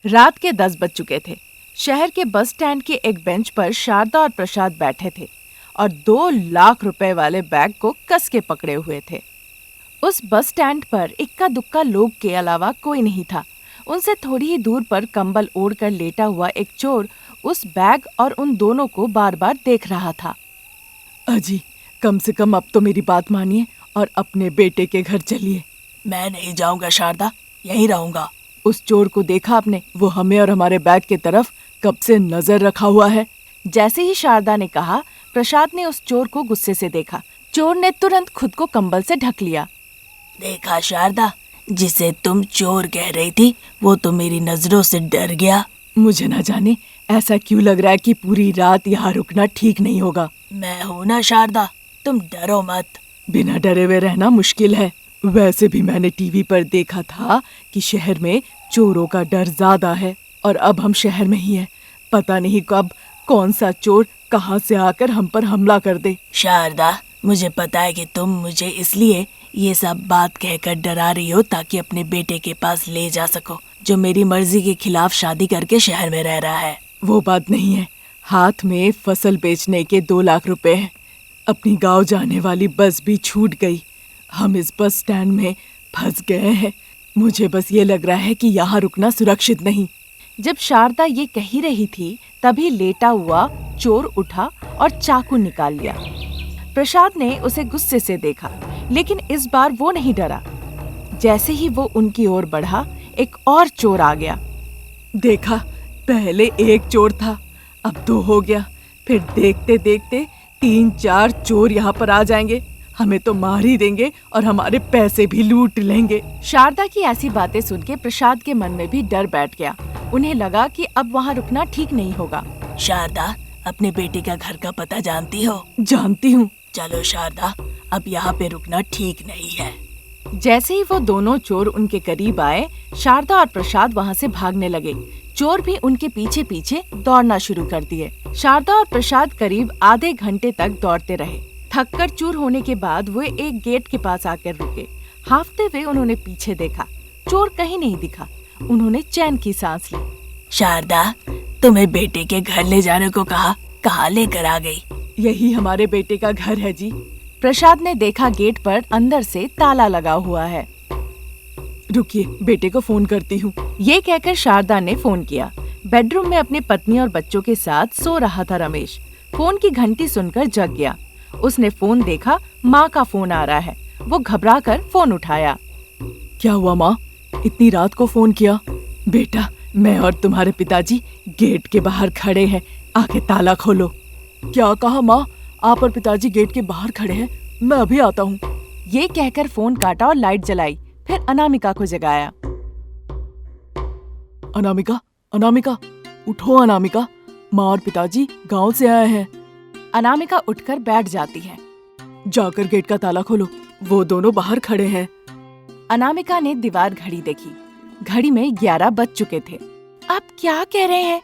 रात के 10 बज चुके थे। शहर के बस स्टैंड के एक बेंच पर शारदा और प्रसाद बैठे थे और 2 लाख रुपए वाले बैग को कस के पकड़े हुए थे। उस बस स्टैंड पर इक्का दुक्का लोग के अलावा कोई नहीं था। उनसे थोड़ी ही दूर पर कंबल ओढ़कर लेटा हुआ एक चोर उस बैग और उन दोनों को बार बार देख रहा था। अजी, कम से कम अब तो मेरी बात मानिए और अपने बेटे के घर चलिए। मैं नहीं जाऊंगा शारदा, यहीं रहूंगा। उस चोर को देखा आपने? वो हमें और हमारे बैग की तरफ कब से नजर रखा हुआ है। जैसे ही शारदा ने कहा, प्रसाद ने उस चोर को गुस्से से देखा। चोर ने तुरंत खुद को कंबल से ढक लिया। देखा शारदा, जिसे तुम चोर कह रही थी वो तो मेरी नजरों से डर गया। मुझे ना जाने ऐसा क्यों लग रहा है कि पूरी रात यहाँ रुकना ठीक नहीं होगा। मैं हूँ ना शारदा, तुम डरो मत। बिना डरे हुए रहना मुश्किल है। वैसे भी मैंने टीवी पर देखा था कि शहर में चोरों का डर ज्यादा है और अब हम शहर में ही हैं। पता नहीं कब कौन सा चोर कहाँ से आकर हम पर हमला कर दे। शारदा, मुझे पता है कि तुम मुझे इसलिए ये सब बात कहकर डरा रही हो ताकि अपने बेटे के पास ले जा सको, जो मेरी मर्जी के खिलाफ शादी करके शहर में रह रहा है। वो बात नहीं है। हाथ में फसल बेचने के 2 लाख रुपए हैं। अपनी गांव जाने वाली बस भी छूट गई। हम इस बस स्टैंड में फंस गए हैं। मुझे बस ये लग रहा है कि यहाँ रुकना सुरक्षित नहीं। जब शारदा ये कह ही रही थी, तभी लेटा हुआ चोर उठा और चाकू निकाल लिया। प्रसाद ने उसे गुस्से से देखा, लेकिन इस बार वो नहीं डरा। जैसे ही वो उनकी ओर बढ़ा, एक और चोर आ गया। देखा, पहले एक चोर था, अब 2 हो गया। फिर देखते देखते 3-4 चोर यहाँ पर आ जाएंगे। हमें तो मार ही देंगे और हमारे पैसे भी लूट लेंगे। शारदा की ऐसी बातें सुन के प्रसाद के मन में भी डर बैठ गया। उन्हें लगा कि अब वहाँ रुकना ठीक नहीं होगा। शारदा, अपने बेटे का घर का पता जानती हो? जानती हूँ। चलो शारदा, अब यहाँ पे रुकना ठीक नहीं है। जैसे ही वो दोनों चोर उनके करीब आए, शारदा और प्रसाद वहाँ से भागने लगे। चोर भी उनके पीछे पीछे दौड़ना शुरू कर दिए। शारदा और प्रसाद करीब आधे घंटे तक दौड़ते रहे। थककर चूर होने के बाद वो एक गेट के पास आकर रुके। हांफते हुए उन्होंने पीछे देखा। चोर कहीं नहीं दिखा। उन्होंने चैन की सांस ली। शारदा, तुम्हें बेटे के घर ले जाने को कहा, कहाँ लेकर आ गई? यही हमारे बेटे का घर है जी। प्रसाद ने देखा गेट पर अंदर से ताला लगा हुआ है। रुकिए, बेटे को फोन करती हूँ। ये कहकर शारदा ने फोन किया। बेडरूम में अपनी पत्नी और बच्चों के साथ सो रहा था रमेश। फोन की घंटी सुनकर जग गया। उसने फोन देखा, माँ का फोन आ रहा है। वो घबराकर फोन उठाया। क्या हुआ माँ, इतनी रात को फोन किया? बेटा, मैं और तुम्हारे पिताजी गेट के बाहर खड़े हैं, आके ताला खोलो। क्या कहा माँ? आप और पिताजी गेट के बाहर खड़े हैं? मैं अभी आता हूँ। ये कहकर फोन काटा और लाइट जलाई। फिर अनामिका को जगाया। अनामिका, अनामिका, उठो अनामिका, माँ और पिताजी गांव से आए हैं। अनामिका उठकर बैठ जाती है। जाकर गेट का ताला खोलो, वो दोनों बाहर खड़े हैं। अनामिका ने दीवार घड़ी देखी। घड़ी में 11 बज चुके थे। आप क्या कह रहे हैं?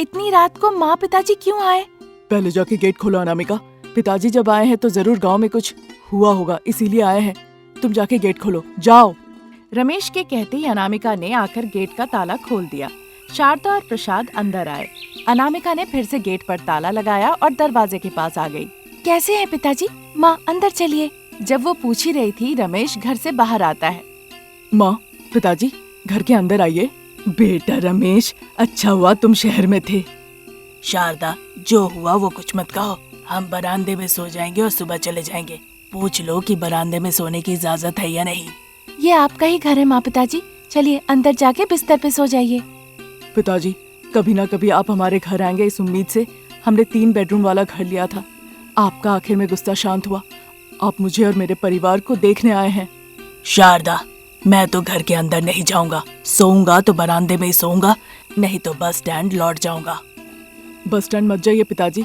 इतनी रात को माँ पिताजी क्यों आए? पहले जाके गेट खोलो अनामिका। पिताजी जब आए हैं तो जरूर गांव में कुछ हुआ होगा, इसीलिए आए हैं। तुम जाके गेट खोलो, जाओ। रमेश के कहते ही अनामिका ने आकर गेट का ताला खोल दिया। शारदा और प्रसाद अंदर आए। अनामिका ने फिर से गेट पर ताला लगाया और दरवाजे के पास आ गई। कैसे हैं पिताजी? माँ अंदर चलिए। जब वो पूछ ही रही थी, रमेश घर से बाहर आता है। माँ, पिताजी घर के अंदर आइए। बेटा रमेश, अच्छा हुआ तुम शहर में थे। शारदा, जो हुआ वो कुछ मत कहो। हम बरामदे में सो जाएंगे और सुबह चले जाएंगे। पूछ लो कि बरामदे में सोने की इजाजत है या नहीं। ये आपका ही घर है माँ पिताजी, चलिए अंदर जाके बिस्तर पे सो जाइए। पिताजी, कभी ना कभी आप हमारे घर आएंगे, इस उम्मीद से हमने 3 बेडरूम वाला घर लिया था। आपका आखिर में गुस्सा शांत हुआ। आप मुझे और मेरे परिवार को देखने आए हैं। शारदा, मैं तो घर के अंदर नहीं जाऊंगा। सोऊंगा तो बरामदे में ही सोऊंगा, नहीं तो बस स्टैंड लौट जाऊंगा। बस स्टैंड मत जाइए पिताजी,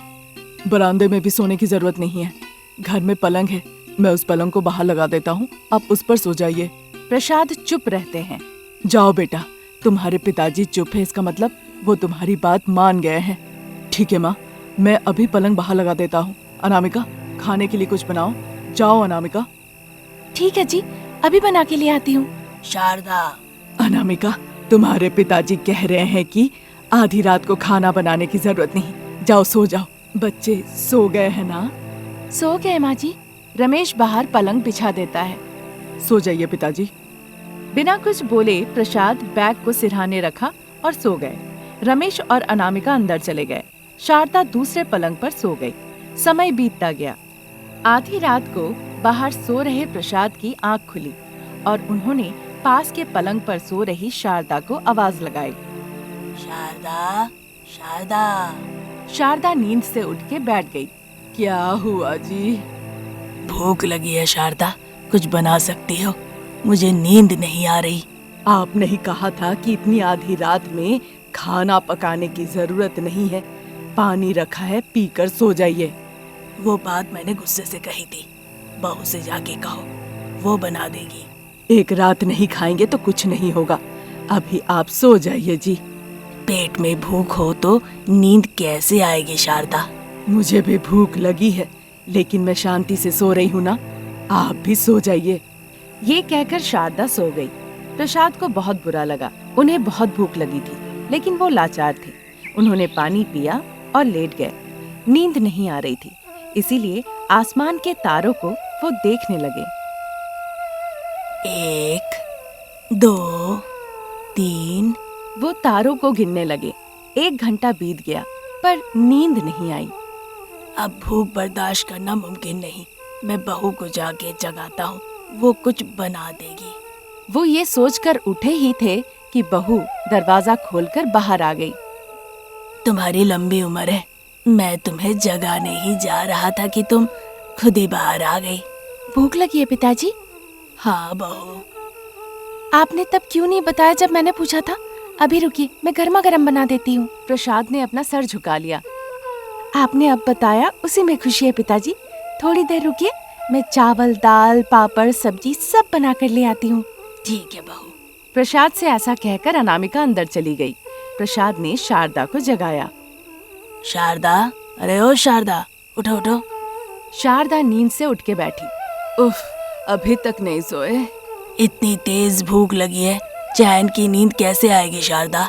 बरामदे में भी सोने की जरूरत नहीं है। घर में पलंग है, मैं उस पलंग को बाहर लगा देता हूँ, आप उस पर सो जाइए। प्रसाद चुप रहते हैं। जाओ बेटा, तुम्हारे पिताजी चुप है, इसका मतलब वो तुम्हारी बात मान गए हैं। ठीक है माँ, मैं अभी पलंग बाहर लगा देता हूँ। अनामिका, खाने के लिए कुछ बनाओ। जाओ अनामिका। ठीक है जी, अभी बना के लिए आती हूँ। शारदा। अनामिका, तुम्हारे पिताजी कह रहे हैं कि आधी रात को खाना बनाने की जरूरत नहीं। जाओ सो जाओ। बच्चे सो गए हैं ना? सो गए माँ जी। रमेश बाहर पलंग बिछा देता है। सो जाइए पिताजी। बिना कुछ बोले प्रसाद बैग को सिरहाने रखा और सो गए। रमेश और अनामिका अंदर चले गए। शारदा दूसरे पलंग पर सो गई। समय बीतता गया। आधी रात को बाहर सो रहे प्रसाद की आंख खुली और उन्होंने पास के पलंग पर सो रही शारदा को आवाज लगाई। शारदा, शारदा। शारदा नींद से उठ के बैठ गई। क्या हुआ जी? भूख लगी है शारदा, कुछ बना सकती हो? मुझे नींद नहीं आ रही। आपने ही कहा था कि इतनी आधी रात में खाना पकाने की जरूरत नहीं है। पानी रखा है, पीकर सो जाइए। वो बात मैंने गुस्से से कही थी। बहू से जाके कहो, वो बना देगी। एक रात नहीं खाएंगे तो कुछ नहीं होगा। अभी आप सो जाइए जी। पेट में भूख हो तो नींद कैसे आएगी शारदा? मुझे भी भूख लगी है, लेकिन मैं शांति से सो रही हूँ ना। आप भी सो जाइए। ये कहकर शारदा सो गई। प्रसाद को बहुत बुरा लगा। उन्हें बहुत भूख लगी थी, लेकिन वो लाचार थे। उन्होंने पानी पिया और लेट गए। नींद नहीं आ रही थी, इसीलिए आसमान के तारों को वो देखने लगे। 1, 2, 3। वो तारों को गिनने लगे। 1 घंटा बीत गया, पर नींद नहीं आई। अब भूख बर्दाश्त करना मुमकिन नहीं। मैं बहू को जाके जगाता हूँ, वो कुछ बना देगी। वो ये सोचकर उठे ही थे कि बहू दरवाजा खोलकर बाहर आ गई। तुम्हारी लंबी उम्र है, मैं तुम्हें जगाने ही जा रहा था कि तुम खुद ही बाहर आ गई। भूख लगी है पिताजी? हाँ बहू। आपने तब क्यों नहीं बताया जब मैंने पूछा था? अभी रुकिए, मैं गर्मा गर्म बना देती हूँ। प्रसाद ने अपना सर झुका लिया। आपने अब बताया, उसी में खुशी है पिताजी। थोड़ी देर रुकिए, मैं चावल, दाल, पापड़, सब्जी सब बना कर ले आती हूँ। ठीक है बहू। प्रसाद से ऐसा कहकर अनामिका अंदर चली गई। प्रसाद ने शारदा को जगाया। शारदा, अरे ओ शारदा, उठो उठो। शारदा नींद से उठ के बैठी। उफ, अभी तक नहीं सोए? इतनी तेज भूख लगी है, चैन की नींद कैसे आएगी शारदा?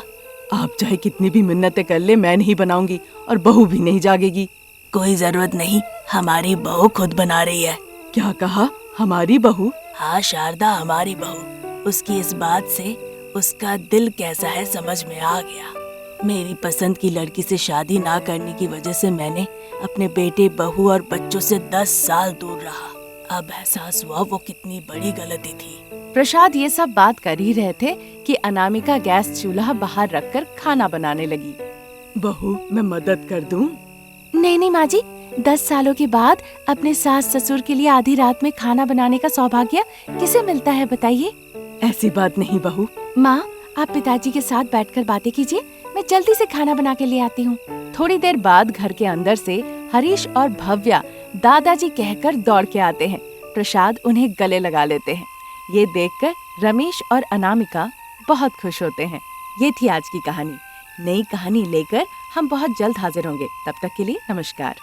आप चाहे कितनी भी मिन्नतें कर ले, मैं नहीं बनाऊंगी और बहू भी नहीं जागेगी। कोई जरूरत नहीं, हमारी बहू खुद बना रही है। क्या कहा? हमारी बहू? हाँ शारदा, हमारी बहू। उसकी इस बात से उसका दिल कैसा है समझ में आ गया। मेरी पसंद की लड़की से शादी ना करने की वजह से मैंने अपने बेटे, बहू और बच्चों से 10 साल दूर रहा। अब एहसास हुआ वो कितनी बड़ी गलती थी। प्रसाद ये सब बात कर ही रहे थे कि अनामिका गैस चूल्हा बाहर रखकर खाना बनाने लगी। बहू, मैं मदद कर दूं? नहीं नहीं माँ जी, 10 सालों के बाद अपने सास ससुर के लिए आधी रात में खाना बनाने का सौभाग्य किसे मिलता है बताइए? ऐसी बात नहीं बहू। माँ, आप पिताजी के साथ बैठकर बातें कीजिए, मैं जल्दी से खाना बना के ले आती हूँ। थोड़ी देर बाद घर के अंदर से हरीश और भव्या दादाजी कहकर दौड़ के आते हैं। प्रसाद उन्हें गले लगा लेते हैं। ये देखकर रमेश और अनामिका बहुत खुश होते हैं। ये थी आज की कहानी। नई कहानी लेकर हम बहुत जल्द हाजिर होंगे। तब तक के लिए नमस्कार।